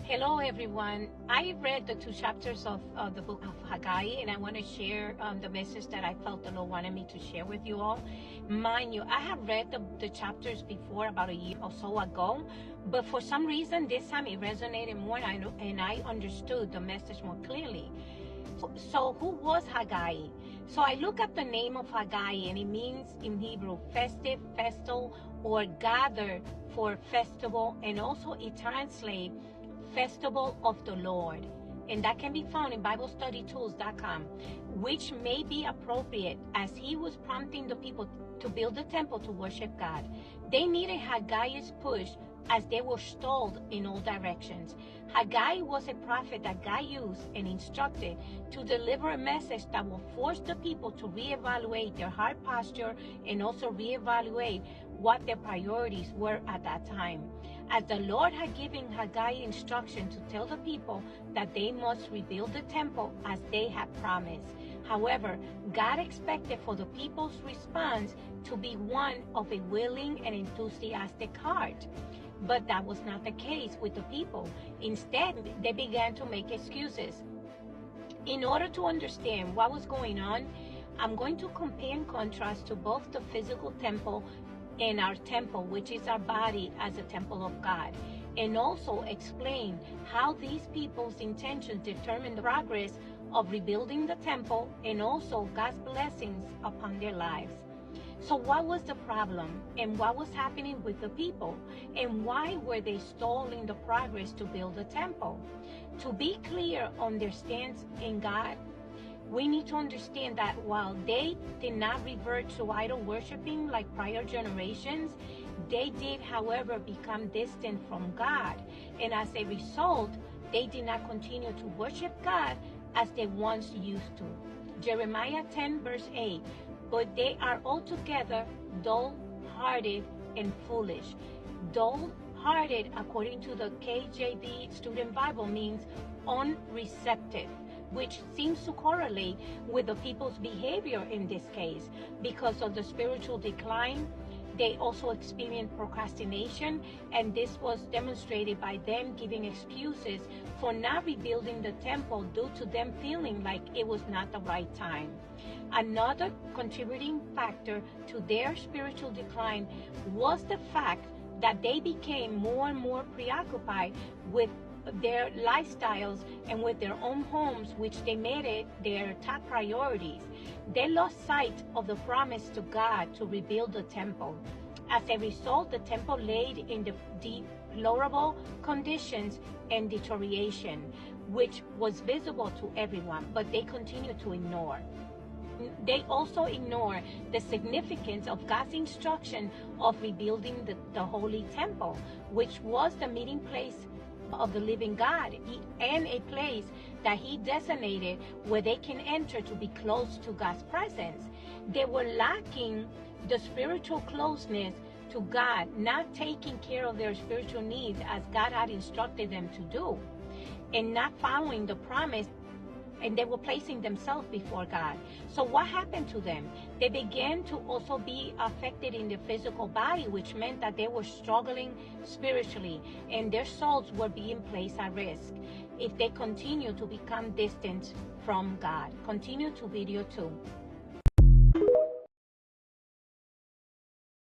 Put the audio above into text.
Hello, everyone. I read the 2 chapters of the book of Haggai, and I want to share the message that I felt the Lord wanted me to share with you all. Mind you, I have read the chapters before about a year or so ago, but for some reason, this time it resonated more, and I understood the message more clearly. So who was Haggai? So I look at the name of Haggai, and it means in Hebrew, festive, festal, or gather for festival, and also it translates Festival of the Lord, and that can be found in BibleStudyTools.com, which may be appropriate as he was prompting the people to build the temple to worship God. They needed Haggai's push as they were stalled in all directions. Haggai was a prophet that God used and instructed to deliver a message that will force the people to reevaluate their heart posture and also reevaluate what their priorities were at that time. As the Lord had given Haggai instruction to tell the people that they must rebuild the temple as they had promised. However, God expected for the people's response to be one of a willing and enthusiastic heart. But that was not the case with the people. Instead, they began to make excuses. In order to understand what was going on, I'm going to compare and contrast to both the physical temple and our temple, which is our body as a temple of God, and also explain how these people's intentions determine the progress of rebuilding the temple and also God's blessings upon their lives. So what was the problem, and what was happening with the people, and why were they stalling the progress to build the temple? To be clear on their stance in God, we need to understand that while they did not revert to idol worshiping like prior generations, they did, however, become distant from God. And as a result, they did not continue to worship God as they once used to. Jeremiah 10 verse 8, but they are altogether dull-hearted and foolish. Dull-hearted, according to the KJV Student Bible, means unreceptive, which seems to correlate with the people's behavior in this case. Because of the spiritual decline, they also experienced procrastination, and this was demonstrated by them giving excuses for not rebuilding the temple due to them feeling like it was not the right time. Another contributing factor to their spiritual decline was the fact that they became more and more preoccupied with their lifestyles and with their own homes, which they made it their top priorities. They lost sight of the promise to God to rebuild the temple. As a result, the temple laid in the deplorable conditions and deterioration, which was visible to everyone, but they continued to ignore. They also ignore the significance of God's instruction of rebuilding the holy temple, which was the meeting place of the living God, and a place that he designated where they can enter to be close to God's presence. They were lacking the spiritual closeness to God, not taking care of their spiritual needs as God had instructed them to do, and not following the promise, and they were placing themselves before God. So what happened to them? They began to also be affected in their physical body, which meant that they were struggling spiritually, and their souls were being placed at risk if they continue to become distant from God. Continue to video 2.